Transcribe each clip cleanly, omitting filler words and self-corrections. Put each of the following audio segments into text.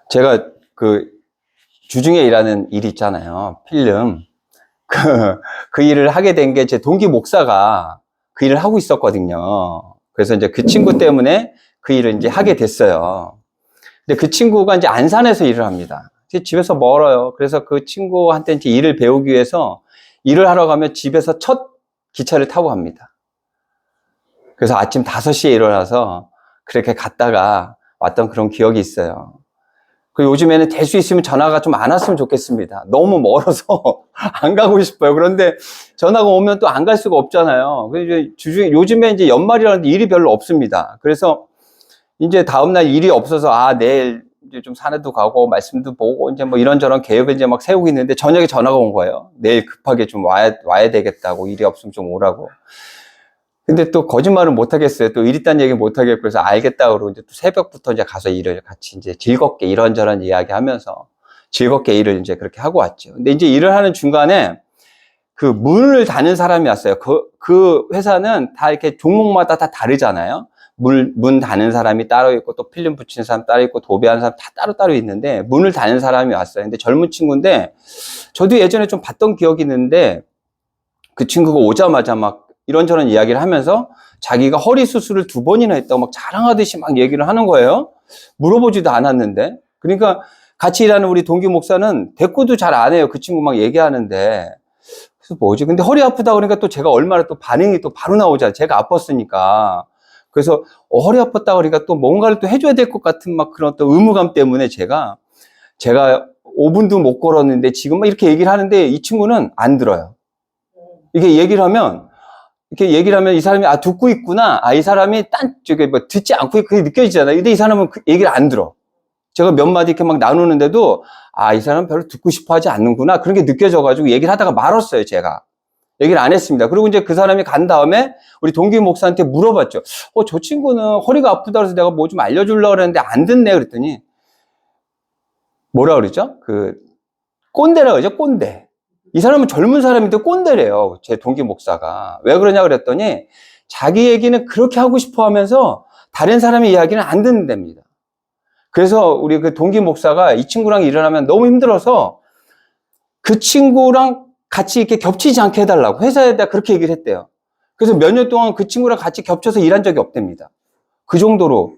제가 그 주중에 일하는 일 있잖아요. 필름. 그 일을 하게 된 게 제 동기 목사가 그 일을 하고 있었거든요. 그래서 이제 그 친구 때문에 그 일을 이제 하게 됐어요. 근데 그 친구가 이제 안산에서 일을 합니다. 집에서 멀어요. 그래서 그 친구한테 이제 일을 배우기 위해서 일을 하러 가면 집에서 첫 기차를 타고 갑니다. 그래서 아침 5시에 일어나서 그렇게 갔다가 왔던 그런 기억이 있어요. 그 요즘에는 될 수 있으면 전화가 좀 안 왔으면 좋겠습니다. 너무 멀어서 안 가고 싶어요. 그런데 전화가 오면 또 안 갈 수가 없잖아요. 요즘에 이제 연말이라는데 일이 별로 없습니다. 그래서 이제 다음날 일이 없어서 내일 이제 좀 산에도 가고 말씀도 보고 이제 뭐 이런저런 계획을 이제 막 세우고 있는데 저녁에 전화가 온 거예요. 내일 급하게 좀 와야 되겠다고, 일이 없으면 좀 오라고. 근데 또 거짓말은 못 하겠어요. 또 일 있다는 얘기 못 하겠고, 그래서 알겠다고 그러고 이제 또 새벽부터 이제 가서 일을 같이 이제 즐겁게 이런저런 이야기 하면서 즐겁게 일을 이제 그렇게 하고 왔죠. 근데 이제 일을 하는 중간에 그 문을 다는 사람이 왔어요. 그 회사는 다 이렇게 종목마다 다 다르잖아요. 문 다는 사람이 따로 있고, 또 필름 붙이는 사람 따로 있고, 도배하는 사람 다 따로 있는데, 문을 다는 사람이 왔어요. 근데 젊은 친구인데, 저도 예전에 좀 봤던 기억이 있는데, 그 친구가 오자마자 막 이런저런 이야기를 하면서 자기가 허리 수술을 2번이나 했다고 막 자랑하듯이 막 얘기를 하는 거예요. 물어보지도 않았는데. 그러니까 같이 일하는 우리 동기 목사는 대꾸도 잘 안 해요. 그 친구 막 얘기하는데. 그래서 뭐지? 근데 허리 아프다 그러니까 또 제가 얼마나 또 반응이 또 바로 나오잖아요. 제가 아팠으니까. 그래서 허리 아팠다 그러니까 또 뭔가를 또 해줘야 될 것 같은 막 그런 또 의무감 때문에 제가 5분도 못 걸었는데 지금 막 이렇게 얘기를 하는데 이 친구는 안 들어요. 이게 얘기를 하면 이 사람이 듣고 있구나. 이 사람이 듣지 않고 그게 느껴지잖아요. 근데 이 사람은 그 얘기를 안 들어. 제가 몇 마디 이렇게 막 나누는데도 이 사람은 별로 듣고 싶어 하지 않는구나. 그런 게 느껴져가지고 얘기를 하다가 말았어요, 제가. 얘기를 안 했습니다. 그리고 이제 그 사람이 간 다음에 우리 동기 목사한테 물어봤죠. 저 친구는 허리가 아프다 그래서 내가 뭐 좀 알려주려고 그랬는데 안 듣네. 그랬더니 뭐라 그러죠? 꼰대라 그러죠, 꼰대. 이 사람은 젊은 사람인데 꼰대래요. 제 동기 목사가. 왜 그러냐 그랬더니 자기 얘기는 그렇게 하고 싶어 하면서 다른 사람의 이야기는 안 듣는답니다. 그래서 우리 그 동기 목사가 이 친구랑 일어나면 너무 힘들어서 그 친구랑 같이 이렇게 겹치지 않게 해달라고 회사에다 그렇게 얘기를 했대요. 그래서 몇 년 동안 그 친구랑 같이 겹쳐서 일한 적이 없답니다. 그 정도로.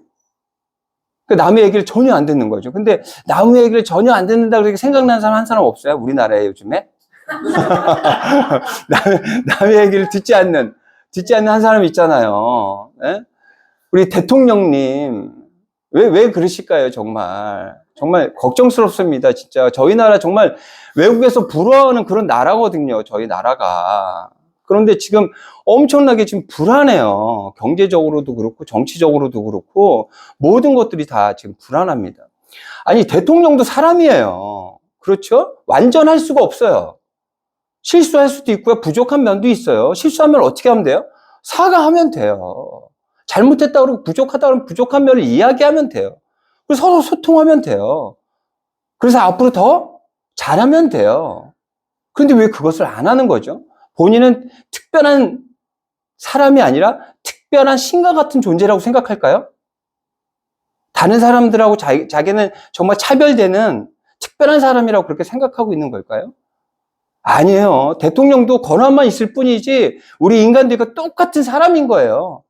남의 얘기를 전혀 안 듣는 거죠. 근데 남의 얘기를 전혀 안 듣는다 그렇게 생각나는 사람 한 사람 없어요? 우리나라에 요즘에? 남의 얘기를 듣지 않는 한 사람 있잖아요. 예? 우리 대통령님, 왜 그러실까요, 정말. 정말 걱정스럽습니다, 진짜. 저희 나라 정말 외국에서 부러워하는 그런 나라거든요, 저희 나라가. 그런데 지금 엄청나게 지금 불안해요. 경제적으로도 그렇고, 정치적으로도 그렇고, 모든 것들이 다 지금 불안합니다. 아니, 대통령도 사람이에요. 그렇죠? 완전할 수가 없어요. 실수할 수도 있고요. 부족한 면도 있어요. 실수하면 어떻게 하면 돼요? 사과하면 돼요. 잘못했다 그러고 부족하다 그러면 부족한 면을 이야기하면 돼요. 그리고 서로 소통하면 돼요. 그래서 앞으로 더 잘하면 돼요. 그런데 왜 그것을 안 하는 거죠? 본인은 특별한 사람이 아니라 특별한 신과 같은 존재라고 생각할까요? 다른 사람들하고 자기는 정말 차별되는 특별한 사람이라고 그렇게 생각하고 있는 걸까요? 아니에요. 대통령도 권한만 있을 뿐이지 우리 인간들과 똑같은 사람인 거예요.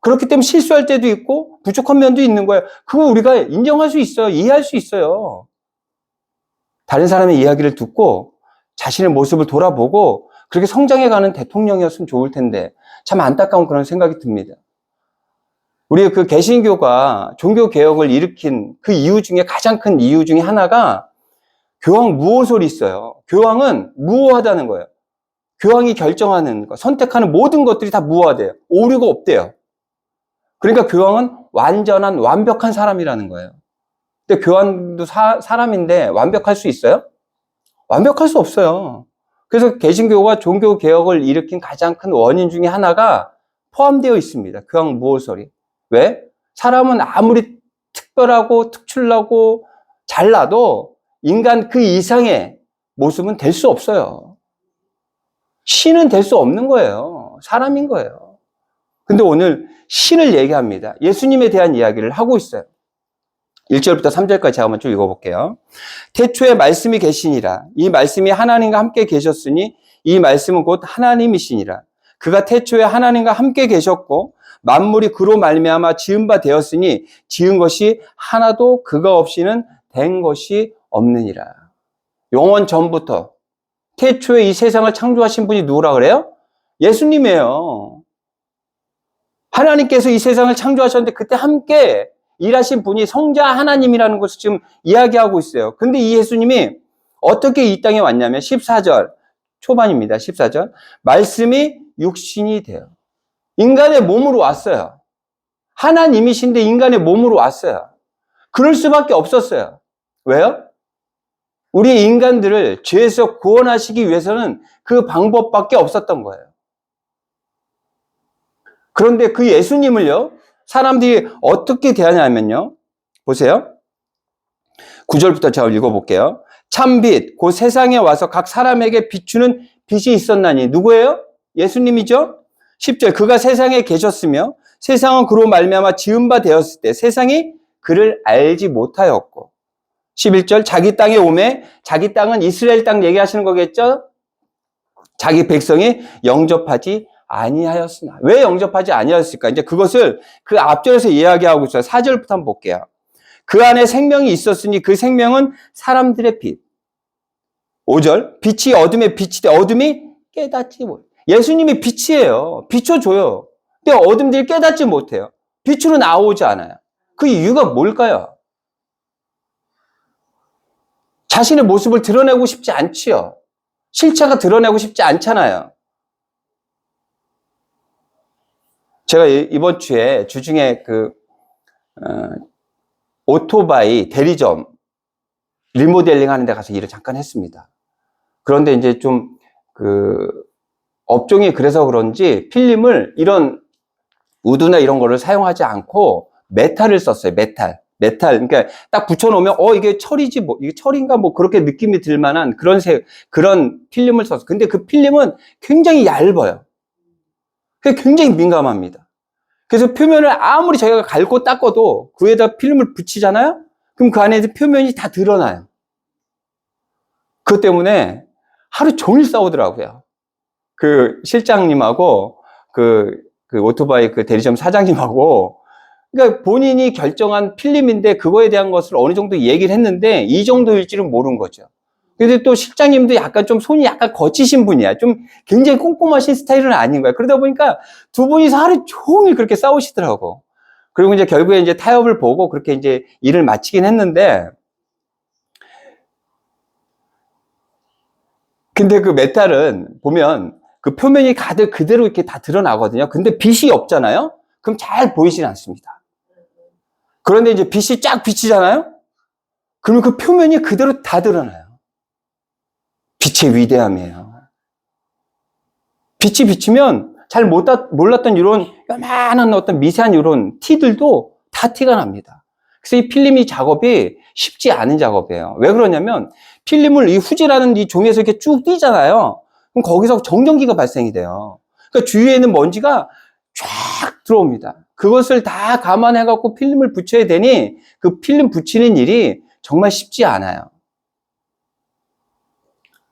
그렇기 때문에 실수할 때도 있고 부족한 면도 있는 거예요. 그거 우리가 인정할 수 있어요. 이해할 수 있어요. 다른 사람의 이야기를 듣고 자신의 모습을 돌아보고 그렇게 성장해가는 대통령이었으면 좋을 텐데 참 안타까운 그런 생각이 듭니다. 우리 그 개신교가 종교개혁을 일으킨 그 이유 중에 가장 큰 이유 중에 하나가 교황 무호설이 있어요. 교황은 무호하다는 거예요. 교황이 결정하는 거, 선택하는 모든 것들이 다 무호하대요. 오류가 없대요. 그러니까 교황은 완전한 완벽한 사람이라는 거예요. 근데 교황도 사람인데 완벽할 수 있어요? 완벽할 수 없어요. 그래서 개신교가 종교개혁을 일으킨 가장 큰 원인 중에 하나가 포함되어 있습니다. 교황 무호설이. 왜? 사람은 아무리 특별하고 특출나고 잘나도 인간 그 이상의 모습은 될 수 없어요. 신은 될 수 없는 거예요. 사람인 거예요. 근데 오늘 신을 얘기합니다. 예수님에 대한 이야기를 하고 있어요. 1절부터 3절까지 제가 한번 쭉 읽어볼게요. 태초에 말씀이 계시니라. 이 말씀이 하나님과 함께 계셨으니 이 말씀은 곧 하나님이시니라. 그가 태초에 하나님과 함께 계셨고 만물이 그로 말미암아 지은 바 되었으니 지은 것이 하나도 그가 없이는 된 것이 없느니라. 영원 전부터 태초에 이 세상을 창조하신 분이 누구라 그래요? 예수님이에요. 하나님께서 이 세상을 창조하셨는데 그때 함께 일하신 분이 성자 하나님이라는 것을 지금 이야기하고 있어요. 근데 이 예수님이 어떻게 이 땅에 왔냐면 14절 초반입니다. 14절. 말씀이 육신이 되어 인간의 몸으로 왔어요. 하나님이신데 인간의 몸으로 왔어요. 그럴 수밖에 없었어요. 왜요? 우리 인간들을 죄에서 구원하시기 위해서는 그 방법밖에 없었던 거예요. 그런데 그 예수님을요, 사람들이 어떻게 대하냐면요. 보세요. 9절부터 제가 읽어볼게요. 참빛, 곧 세상에 와서 각 사람에게 비추는 빛이 있었나니. 누구예요? 예수님이죠? 10절, 그가 세상에 계셨으며 세상은 그로 말미암아 지은 바 되었을 때 세상이 그를 알지 못하였고. 11절, 자기 땅에 오매, 자기 땅은 이스라엘 땅 얘기하시는 거겠죠? 자기 백성이 영접하지 아니하였으나. 왜 영접하지 아니하였을까? 이제 그것을 그 앞절에서 이야기하고 있어요. 4절부터 한번 볼게요. 그 안에 생명이 있었으니 그 생명은 사람들의 빛. 5절, 빛이 어둠에 빛이 돼 어둠이 깨닫지 못. 예수님이 빛이에요. 비춰줘요. 근데 어둠들이 깨닫지 못해요. 빛으로 나오지 않아요. 그 이유가 뭘까요? 자신의 모습을 드러내고 싶지 않지요. 실체가 드러내고 싶지 않잖아요. 제가 이번 주에 주중에 오토바이 대리점 리모델링 하는 데 가서 일을 잠깐 했습니다. 그런데 이제 업종이 그래서 그런지 필름을 이런 우드나 이런 거를 사용하지 않고 메탈을 썼어요. 메탈. 그러니까 딱 붙여놓으면, 이게 철이지, 이게 철인가, 그렇게 느낌이 들 만한 그런 필름을 썼어요. 근데 그 필름은 굉장히 얇아요. 그게 굉장히 민감합니다. 그래서 표면을 아무리 저희가 갈고 닦아도 그 위에다 필름을 붙이잖아요? 그럼 그 안에 표면이 다 드러나요. 그것 때문에 하루 종일 싸우더라고요. 그 실장님하고 그 오토바이 그 대리점 사장님하고, 그러니까 본인이 결정한 필름인데 그거에 대한 것을 어느 정도 얘기를 했는데 이 정도일지는 모른 거죠. 근데 또 실장님도 약간 좀 손이 약간 거치신 분이야. 좀 굉장히 꼼꼼하신 스타일은 아닌 거야. 그러다 보니까 두 분이서 하루 종일 그렇게 싸우시더라고. 그리고 이제 결국에 이제 타협을 보고 그렇게 이제 일을 마치긴 했는데, 근데 그 메탈은 보면 그 표면이 가득 그대로 이렇게 다 드러나거든요. 근데 빛이 없잖아요? 그럼 잘 보이진 않습니다. 그런데 이제 빛이 쫙 비치잖아요? 그러면 그 표면이 그대로 다 드러나요. 빛의 위대함이에요. 빛이 비치면 잘 몰랐던 이런 요만한 어떤 미세한 이런 티들도 다 티가 납니다. 그래서 이 필름이 작업이 쉽지 않은 작업이에요. 왜 그러냐면 필름을 이 후지라는 이 종이에서 이렇게 쭉 띄잖아요. 그럼 거기서 정전기가 발생이 돼요. 그러니까 주위에 있는 먼지가 쫙 들어옵니다. 그것을 다 감안해갖고 필름을 붙여야 되니 그 필름 붙이는 일이 정말 쉽지 않아요.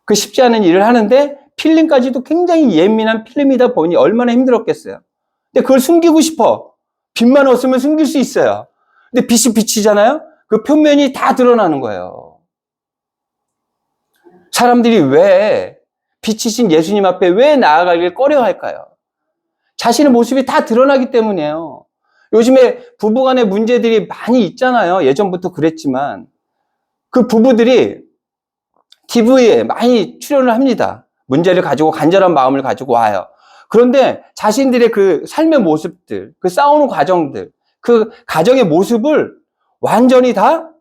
그 쉽지 않은 일을 하는데 필름까지도 굉장히 예민한 필름이다 보니 얼마나 힘들었겠어요. 근데 그걸 숨기고 싶어. 빛만 없으면 숨길 수 있어요. 근데 빛이 비치잖아요? 그 표면이 다 드러나는 거예요. 사람들이 왜 빛이신 예수님 앞에 왜 나아가길 꺼려할까요? 자신의 모습이 다 드러나기 때문이에요. 요즘에 부부간의 문제들이 많이 있잖아요. 예전부터 그랬지만 그 부부들이 TV에 많이 출연을 합니다. 문제를 가지고 간절한 마음을 가지고 와요. 그런데 자신들의 그 삶의 모습들, 그 싸우는 과정들, 그 가정의 모습을 완전히 다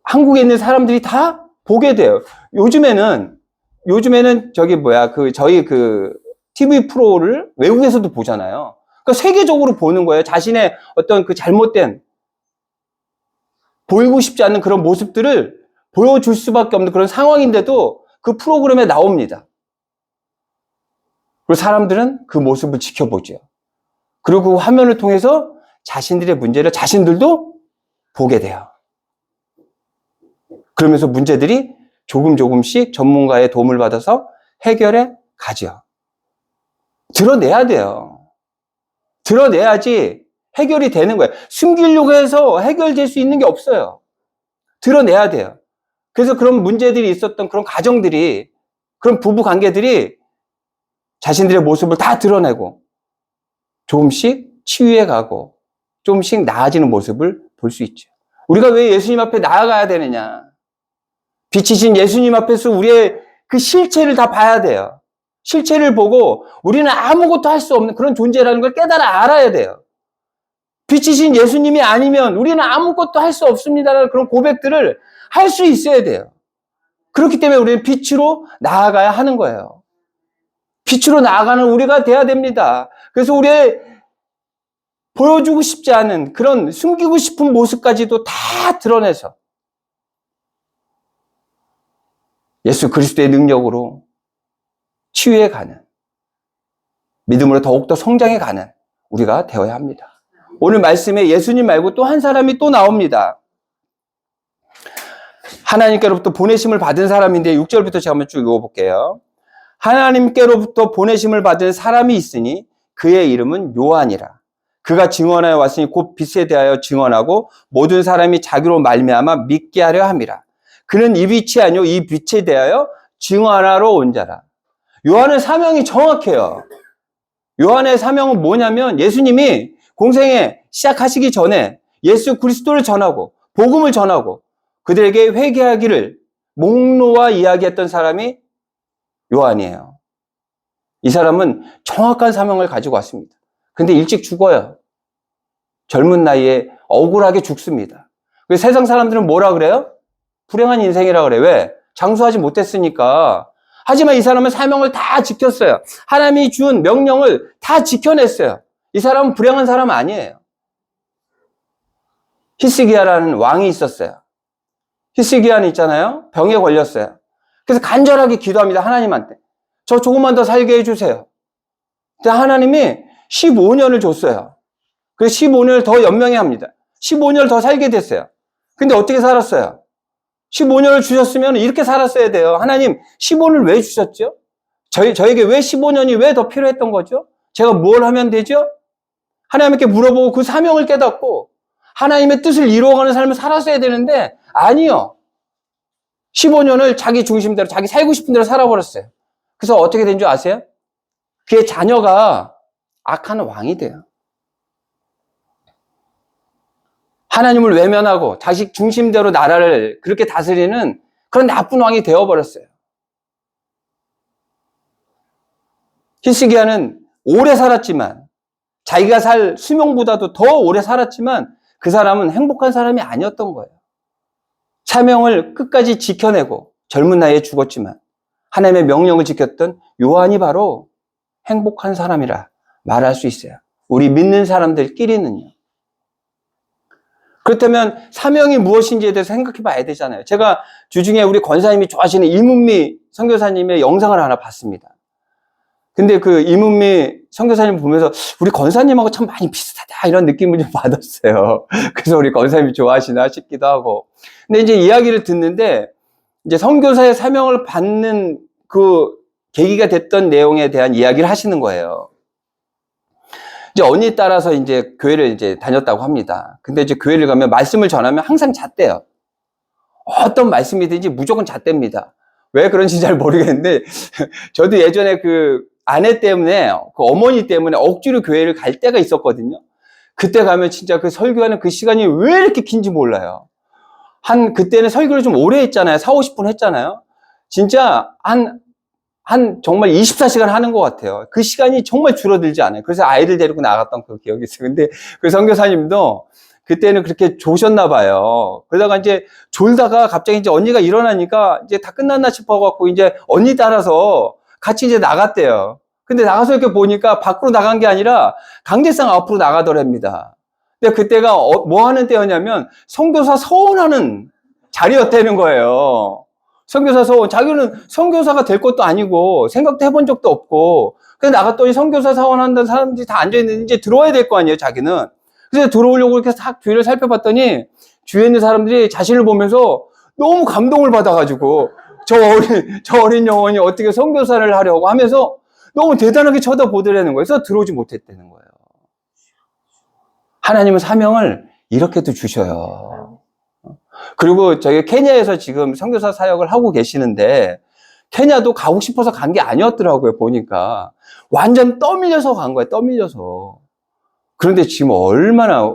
한국에 있는 사람들이 다 보게 돼요. 요즘에는 저희 TV 프로를 외국에서도 보잖아요. 그러니까 세계적으로 보는 거예요. 자신의 어떤 그 잘못된, 보이고 싶지 않는 그런 모습들을 보여줄 수밖에 없는 그런 상황인데도 그 프로그램에 나옵니다. 그리고 사람들은 그 모습을 지켜보죠. 그리고 그 화면을 통해서 자신들의 문제를 자신들도 보게 돼요. 그러면서 문제들이 조금씩 전문가의 도움을 받아서 해결해 가죠. 드러내야 돼요. 드러내야지 해결이 되는 거예요. 숨기려고 해서 해결될 수 있는 게 없어요. 드러내야 돼요. 그래서 그런 문제들이 있었던 그런 가정들이, 그런 부부 관계들이 자신들의 모습을 다 드러내고 조금씩 치유해 가고 조금씩 나아지는 모습을 볼 수 있죠. 우리가 왜 예수님 앞에 나아가야 되느냐? 빛이신 예수님 앞에서 우리의 그 실체를 다 봐야 돼요. 실체를 보고 우리는 아무것도 할 수 없는 그런 존재라는 걸 깨달아 알아야 돼요. 빛이신 예수님이 아니면 우리는 아무것도 할 수 없습니다라는 그런 고백들을 할 수 있어야 돼요. 그렇기 때문에 우리는 빛으로 나아가야 하는 거예요. 빛으로 나아가는 우리가 돼야 됩니다. 그래서 우리의 보여주고 싶지 않은 그런 숨기고 싶은 모습까지도 다 드러내서 예수 그리스도의 능력으로 치유해 가는, 믿음으로 더욱더 성장해 가는 우리가 되어야 합니다. 오늘 말씀에 예수님 말고 또 한 사람이 또 나옵니다. 하나님께로부터 보내심을 받은 사람인데 6절부터 제가 한번 쭉 읽어볼게요. 하나님께로부터 보내심을 받은 사람이 있으니 그의 이름은 요한이라. 그가 증언하여 왔으니 곧 빛에 대하여 증언하고 모든 사람이 자기로 말미암아 믿게 하려 함이라. 그는 이 빛이 아니요 이 빛에 대하여 증언하러 온 자라. 요한의 사명이 정확해요. 요한의 사명은 뭐냐면 예수님이 공생에 시작하시기 전에 예수 그리스도를 전하고 복음을 전하고 그들에게 회개하기를 목놓아 이야기했던 사람이 요한이에요. 이 사람은 정확한 사명을 가지고 왔습니다. 근데 일찍 죽어요. 젊은 나이에 억울하게 죽습니다. 그래서 세상 사람들은 뭐라 그래요? 불행한 인생이라 그래. 왜? 장수하지 못했으니까. 하지만 이 사람은 사명을 다 지켰어요. 하나님이 준 명령을 다 지켜냈어요. 이 사람은 불행한 사람 아니에요. 히스기야라는 왕이 있었어요. 히스기야는 있잖아요. 병에 걸렸어요. 그래서 간절하게 기도합니다. 하나님한테. 저 조금만 더 살게 해주세요. 근데 하나님이 15년을 줬어요. 그래서 15년을 더 연명해 합니다. 15년을 더 살게 됐어요. 근데 어떻게 살았어요? 15년을 주셨으면 이렇게 살았어야 돼요. 하나님 15년을 왜 주셨죠? 저에게 왜 15년이 왜 더 필요했던 거죠? 제가 뭘 하면 되죠? 하나님께 물어보고 그 사명을 깨닫고 하나님의 뜻을 이루어가는 삶을 살았어야 되는데 아니요. 15년을 자기 중심대로 자기 살고 싶은 대로 살아버렸어요. 그래서 어떻게 된 줄 아세요? 그의 자녀가 악한 왕이 돼요. 하나님을 외면하고 자식 중심대로 나라를 그렇게 다스리는 그런 나쁜 왕이 되어버렸어요. 히스기야는 오래 살았지만 자기가 살 수명보다도 더 오래 살았지만 그 사람은 행복한 사람이 아니었던 거예요. 사명을 끝까지 지켜내고 젊은 나이에 죽었지만 하나님의 명령을 지켰던 요한이 바로 행복한 사람이라 말할 수 있어요. 우리 믿는 사람들끼리는요. 그렇다면 사명이 무엇인지에 대해서 생각해 봐야 되잖아요. 제가 주중에 우리 권사님이 좋아하시는 이문미 선교사님의 영상을 하나 봤습니다. 근데 그 이문미 선교사님 보면서 우리 권사님하고 참 많이 비슷하다 이런 느낌을 좀 받았어요. 그래서 우리 권사님이 좋아하시나 싶기도 하고. 근데 이제 이야기를 듣는데 이제 선교사의 사명을 받는 그 계기가 됐던 내용에 대한 이야기를 하시는 거예요. 이제 언니 따라서 이제 교회를 이제 다녔다고 합니다. 근데 이제 교회를 가면 말씀을 전하면 항상 잣대요. 어떤 말씀이든지 무조건 잣대입니다. 왜 그런지 잘 모르겠는데 저도 예전에 그 아내 때문에 그 어머니 때문에 억지로 교회를 갈 때가 있었거든요. 그때 가면 진짜 그 설교하는 그 시간이 왜 이렇게 긴지 몰라요. 그때는 설교를 좀 오래 했잖아요. 4, 50분 했잖아요. 진짜 정말 24시간 하는 것 같아요. 그 시간이 정말 줄어들지 않아요. 그래서 아이들 데리고 나갔던 그 기억이 있어요. 근데 그 선교사님도 그때는 그렇게 조셨나 봐요. 그러다가 이제 졸다가 갑자기 이제 언니가 일어나니까 이제 다 끝났나 싶어갖고 이제 언니 따라서 같이 이제 나갔대요. 근데 나가서 이렇게 보니까 밖으로 나간 게 아니라 강제상 앞으로 나가더랍니다. 근데 그때가 뭐 하는 때였냐면 선교사 서원하는 자리였다는 거예요. 선교사 서원. 자기는 선교사가 될 것도 아니고 생각도 해본 적도 없고 그래서 나갔더니 선교사 서원한다는 사람들이 다 앉아있는데 이제 들어와야 될 거 아니에요, 자기는. 그래서 들어오려고 이렇게 싹 뒤를 살펴봤더니 주위에 있는 사람들이 자신을 보면서 너무 감동을 받아가지고 저 어린 영혼이 어떻게 선교사를 하려고 하면서 너무 대단하게 쳐다보더라는 거예요. 그래서 들어오지 못했다는 거예요. 하나님은 사명을 이렇게도 주셔요. 그리고 저희 케냐에서 지금 선교사 사역을 하고 계시는데 케냐도 가고 싶어서 간 게 아니었더라고요. 보니까 완전 떠밀려서 간 거예요. 떠밀려서. 그런데 지금 얼마나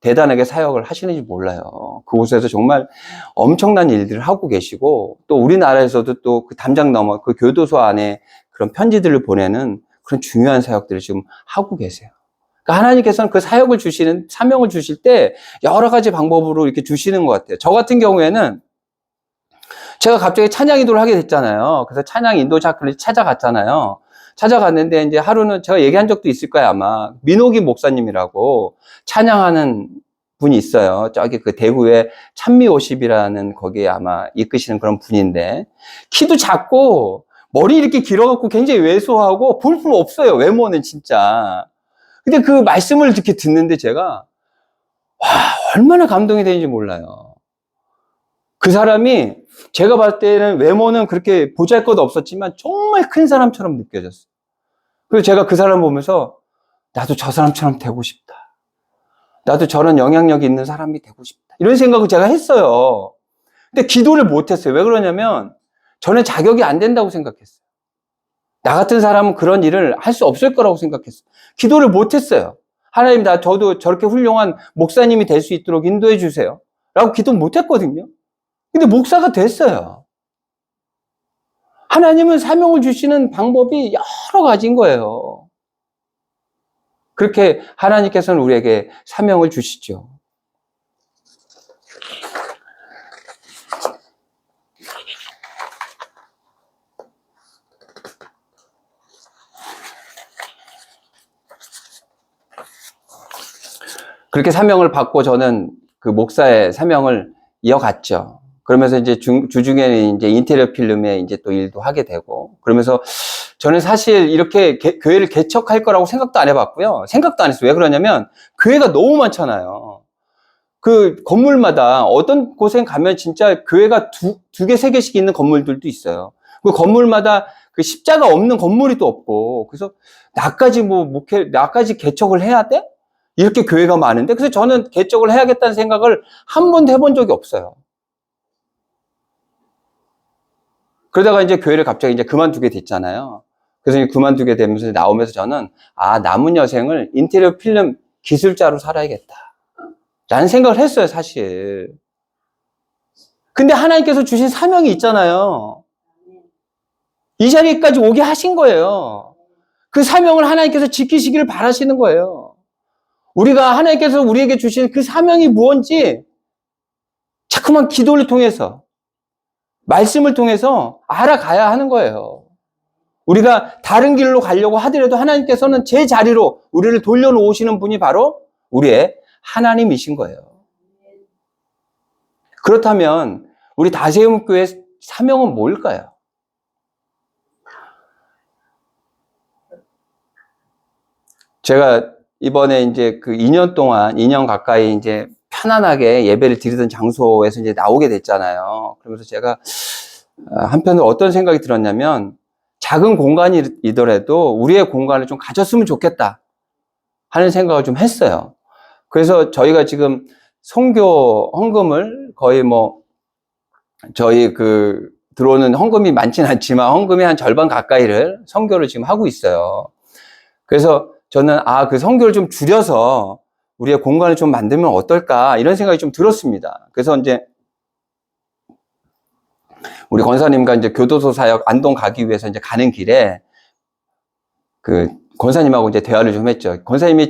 대단하게 사역을 하시는지 몰라요. 그곳에서 정말 엄청난 일들을 하고 계시고, 또 우리나라에서도 또 그 담장 너머 그 교도소 안에 그런 편지들을 보내는 그런 중요한 사역들을 지금 하고 계세요. 그러니까 하나님께서는 그 사역을 주시는, 사명을 주실 때 여러 가지 방법으로 이렇게 주시는 것 같아요. 저 같은 경우에는 제가 갑자기 찬양 인도를 하게 됐잖아요. 그래서 찬양 인도자를 찾아갔잖아요. 찾아갔는데 이제 하루는 제가 얘기한 적도 있을 거예요, 아마. 민호기 목사님이라고 찬양하는 분이 있어요. 저기 그 대구에 찬미오십이라는 거기에 아마 이끄시는 그런 분인데, 키도 작고 머리 이렇게 길어갖고 굉장히 왜소하고 볼품 없어요. 외모는 진짜. 근데 그 말씀을 이렇게 듣는데 제가 와, 얼마나 감동이 되는지 몰라요. 그 사람이 제가 봤을 때는 외모는 그렇게 보잘것 없었지만 정말 큰 사람처럼 느껴졌어요. 그래서 제가 그 사람 보면서 나도 저 사람처럼 되고 싶다. 나도 저런 영향력이 있는 사람이 되고 싶다. 이런 생각을 제가 했어요. 근데 기도를 못했어요. 왜 그러냐면 저는 자격이 안 된다고 생각했어요. 나 같은 사람은 그런 일을 할 수 없을 거라고 생각했어요. 기도를 못했어요. 하나님, 저도 저렇게 훌륭한 목사님이 될 수 있도록 인도해 주세요. 라고 기도 못했거든요. 근데 목사가 됐어요. 하나님은 사명을 주시는 방법이 여러 가지인 거예요. 그렇게 하나님께서는 우리에게 사명을 주시죠. 그렇게 사명을 받고 저는 그 목사의 사명을 이어갔죠. 그러면서 이제 주중에는 이제 인테리어 필름에 이제 또 일도 하게 되고, 그러면서 저는 사실 이렇게 교회를 개척할 거라고 생각도 안 해봤고요. 생각도 안 했어요. 왜 그러냐면 교회가 너무 많잖아요. 그 건물마다 어떤 곳에 가면 진짜 교회가 두 개, 세 개씩 있는 건물들도 있어요. 그 건물마다 그 십자가 없는 건물이 또 없고, 그래서 나까지 개척을 해야 돼? 이렇게 교회가 많은데, 그래서 저는 개척을 해야겠다는 생각을 한 번도 해본 적이 없어요. 그러다가 이제 교회를 갑자기 이제 그만두게 됐잖아요. 그래서 이제 그만두게 되면서 나오면서 저는, 남은 여생을 인테리어 필름 기술자로 살아야겠다. 라는 생각을 했어요, 사실. 근데 하나님께서 주신 사명이 있잖아요. 이 자리까지 오게 하신 거예요. 그 사명을 하나님께서 지키시기를 바라시는 거예요. 우리가 하나님께서 우리에게 주신 그 사명이 무엇인지 자꾸만 기도를 통해서, 말씀을 통해서 알아가야 하는 거예요. 우리가 다른 길로 가려고 하더라도 하나님께서는 제 자리로 우리를 돌려놓으시는 분이 바로 우리의 하나님이신 거예요. 그렇다면 우리 다세움교회 사명은 뭘까요? 제가 이번에 이제 그 2년 가까이 이제 편안하게 예배를 드리던 장소에서 이제 나오게 됐잖아요. 그러면서 제가 한편으로 어떤 생각이 들었냐면, 작은 공간이더라도 우리의 공간을 좀 가졌으면 좋겠다 하는 생각을 좀 했어요. 그래서 저희가 지금 선교 헌금을 거의 저희 들어오는 헌금이 많지는 않지만 헌금의 한 절반 가까이를 선교를 지금 하고 있어요. 그래서 저는 그 선교를 좀 줄여서 우리의 공간을 좀 만들면 어떨까 이런 생각이 좀 들었습니다. 그래서 이제 우리 권사님과 이제 교도소 사역 안동 가기 위해서 이제 가는 길에 그 권사님하고 이제 대화를 좀 했죠. 권사님이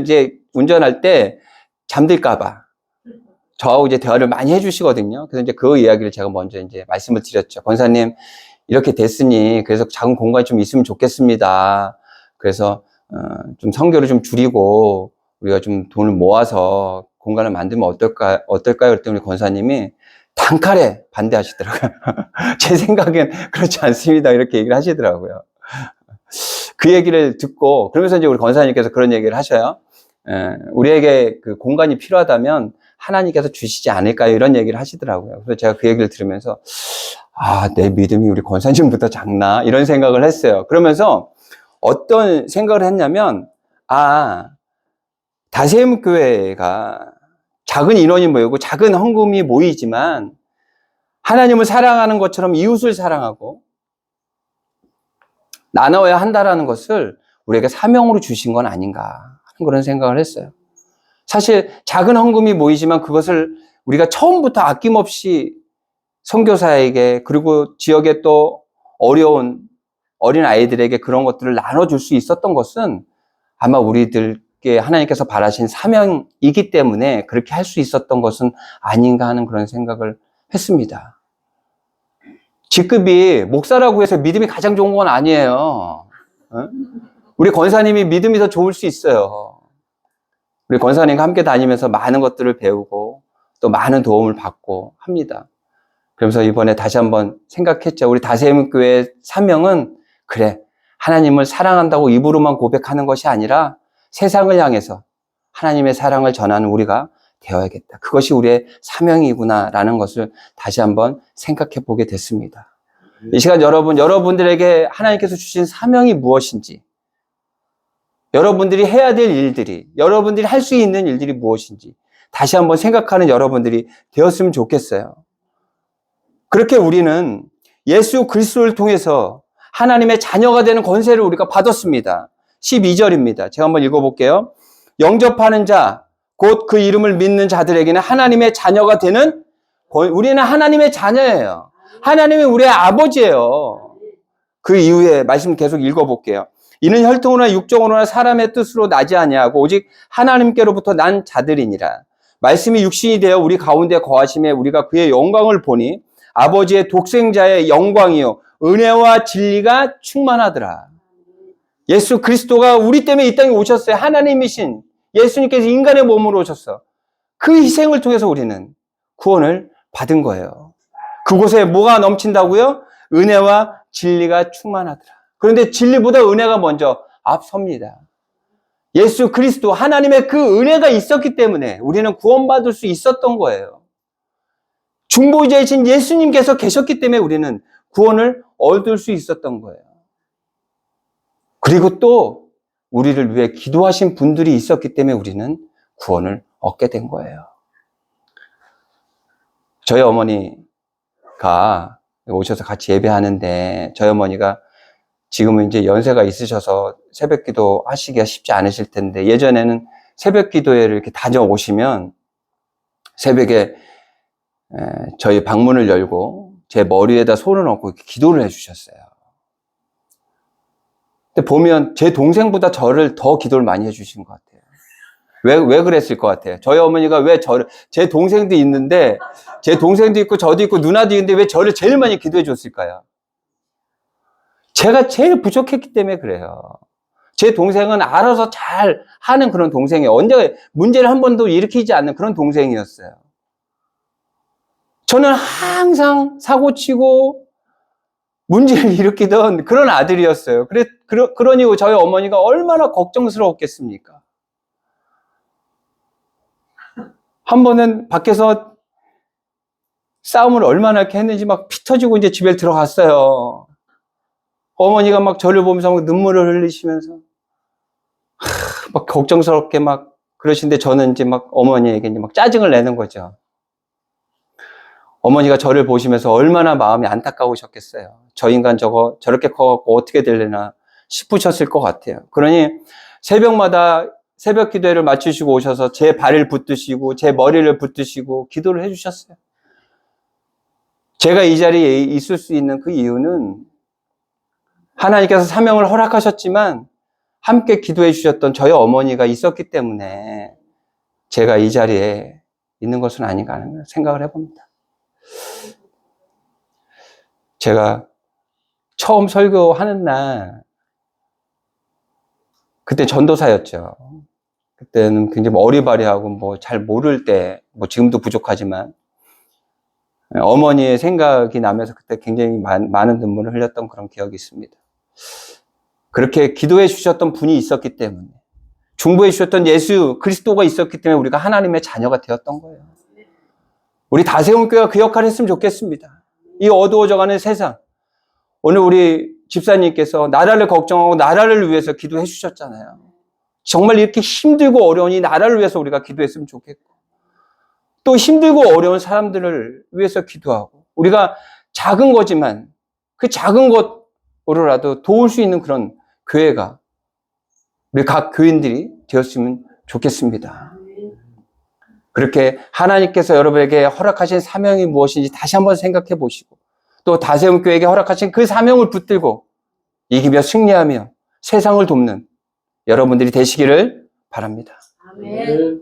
이제 운전할 때 잠들까봐 저하고 이제 대화를 많이 해주시거든요. 그래서 이제 그 이야기를 제가 먼저 이제 말씀을 드렸죠. 권사님, 이렇게 됐으니 그래서 작은 공간이 좀 있으면 좋겠습니다. 그래서 좀 선교를 좀 줄이고 우리가 좀 돈을 모아서 공간을 만들면 어떨까요? 그랬더니 우리 권사님이 단칼에 반대하시더라고요. 제 생각엔 그렇지 않습니다. 이렇게 얘기를 하시더라고요. 그 얘기를 듣고, 그러면서 이제 우리 권사님께서 그런 얘기를 하셔요. 우리에게 그 공간이 필요하다면 하나님께서 주시지 않을까요? 이런 얘기를 하시더라고요. 그래서 제가 그 얘기를 들으면서 내 믿음이 우리 권사님보다 작나? 이런 생각을 했어요. 그러면서 어떤 생각을 했냐면 다세임 교회가 작은 인원이 모이고 작은 헌금이 모이지만 하나님을 사랑하는 것처럼 이웃을 사랑하고 나눠야 한다라는 것을 우리에게 사명으로 주신 건 아닌가 하는 그런 생각을 했어요. 사실 작은 헌금이 모이지만 그것을 우리가 처음부터 아낌없이 선교사에게 그리고 지역의 또 어려운 어린 아이들에게 그런 것들을 나눠줄 수 있었던 것은 아마 우리들께 하나님께서 바라신 사명이기 때문에 그렇게 할 수 있었던 것은 아닌가 하는 그런 생각을 했습니다. 직급이 목사라고 해서 믿음이 가장 좋은 건 아니에요. 우리 권사님이 믿음이 더 좋을 수 있어요. 우리 권사님과 함께 다니면서 많은 것들을 배우고 또 많은 도움을 받고 합니다. 그러면서 이번에 다시 한번 생각했죠. 우리 다세임 교회의 사명은 그래, 하나님을 사랑한다고 입으로만 고백하는 것이 아니라 세상을 향해서 하나님의 사랑을 전하는 우리가 되어야겠다. 그것이 우리의 사명이구나라는 것을 다시 한번 생각해 보게 됐습니다. 이 시간 여러분들에게 하나님께서 주신 사명이 무엇인지, 여러분들이 해야 될 일들이, 여러분들이 할 수 있는 일들이 무엇인지 다시 한번 생각하는 여러분들이 되었으면 좋겠어요. 그렇게 우리는 예수 그리스도를 통해서 하나님의 자녀가 되는 권세를 우리가 받았습니다. 12절입니다. 제가 한번 읽어볼게요. 영접하는 자, 곧 그 이름을 믿는 자들에게는 하나님의 자녀가 되는 우리는 하나님의 자녀예요. 하나님이 우리의 아버지예요. 그 이후에 말씀 계속 읽어볼게요. 이는 혈통으로나 육정으로나 사람의 뜻으로 나지 아니하고 오직 하나님께로부터 난 자들이니라. 말씀이 육신이 되어 우리 가운데 거하심에 우리가 그의 영광을 보니 아버지의 독생자의 영광이요 은혜와 진리가 충만하더라. 예수 그리스도가 우리 때문에 이 땅에 오셨어요. 하나님이신 예수님께서 인간의 몸으로 오셨어. 그 희생을 통해서 우리는 구원을 받은 거예요. 그곳에 뭐가 넘친다고요? 은혜와 진리가 충만하더라. 그런데 진리보다 은혜가 먼저 앞섭니다. 예수 그리스도 하나님의 그 은혜가 있었기 때문에 우리는 구원받을 수 있었던 거예요. 중보자이신 예수님께서 계셨기 때문에 우리는 구원을 얻을 수 있었던 거예요. 그리고 또 우리를 위해 기도하신 분들이 있었기 때문에 우리는 구원을 얻게 된 거예요. 저희 어머니가 오셔서 같이 예배하는데 저희 어머니가 지금은 이제 연세가 있으셔서 새벽 기도 하시기가 쉽지 않으실 텐데 예전에는 새벽 기도회를 이렇게 다녀오시면 새벽에 저희 방문을 열고 제 머리에다 손을 얹고 이렇게 기도를 해주셨어요. 근데 보면 제 동생보다 저를 더 기도를 많이 해주신 것 같아요. 왜 그랬을 것 같아요? 저희 어머니가 왜 제 동생도 있는데, 제 동생도 있고, 저도 있고, 누나도 있는데 왜 저를 제일 많이 기도해 줬을까요? 제가 제일 부족했기 때문에 그래요. 제 동생은 알아서 잘 하는 그런 동생이에요. 언제 문제를 한 번도 일으키지 않는 그런 동생이었어요. 저는 항상 사고치고, 문제를 일으키던 그런 아들이었어요. 그러니 저희 어머니가 얼마나 걱정스러웠겠습니까? 한 번은 밖에서 싸움을 얼마나 이렇게 했는지 막 피 터지고 이제 집에 들어갔어요. 어머니가 막 저를 보면서 막 눈물을 흘리시면서 막 걱정스럽게 막 그러시는데 저는 이제 막 어머니에게 이제 막 짜증을 내는 거죠. 어머니가 저를 보시면서 얼마나 마음이 안타까우셨겠어요. 저 인간 저렇게 커갖고 어떻게 되려나 싶으셨을 것 같아요. 그러니 새벽마다 새벽 기도회를 마치시고 오셔서 제 발을 붙드시고 제 머리를 붙드시고 기도를 해주셨어요. 제가 이 자리에 있을 수 있는 그 이유는 하나님께서 사명을 허락하셨지만 함께 기도해 주셨던 저희 어머니가 있었기 때문에 제가 이 자리에 있는 것은 아닌가 하는 생각을 해봅니다. 제가 처음 설교하는 날 그때 전도사였죠. 그때는 굉장히 어리바리하고 뭐 잘 모를 때, 뭐 지금도 부족하지만 어머니의 생각이 나면서 그때 굉장히 많은 눈물을 흘렸던 그런 기억이 있습니다. 그렇게 기도해 주셨던 분이 있었기 때문에 중보해 주셨던 예수 그리스도가 있었기 때문에 우리가 하나님의 자녀가 되었던 거예요. 우리 다세움교회가 그 역할을 했으면 좋겠습니다. 이 어두워져가는 세상. 오늘 우리 집사님께서 나라를 걱정하고 나라를 위해서 기도해 주셨잖아요. 정말 이렇게 힘들고 어려운 이 나라를 위해서 우리가 기도했으면 좋겠고, 또 힘들고 어려운 사람들을 위해서 기도하고, 우리가 작은 거지만 그 작은 것으로라도 도울 수 있는 그런 교회가 우리 각 교인들이 되었으면 좋겠습니다. 그렇게 하나님께서 여러분에게 허락하신 사명이 무엇인지 다시 한번 생각해 보시고, 또 다세움교회에게 허락하신 그 사명을 붙들고 이기며 승리하며 세상을 돕는 여러분들이 되시기를 바랍니다. 아멘.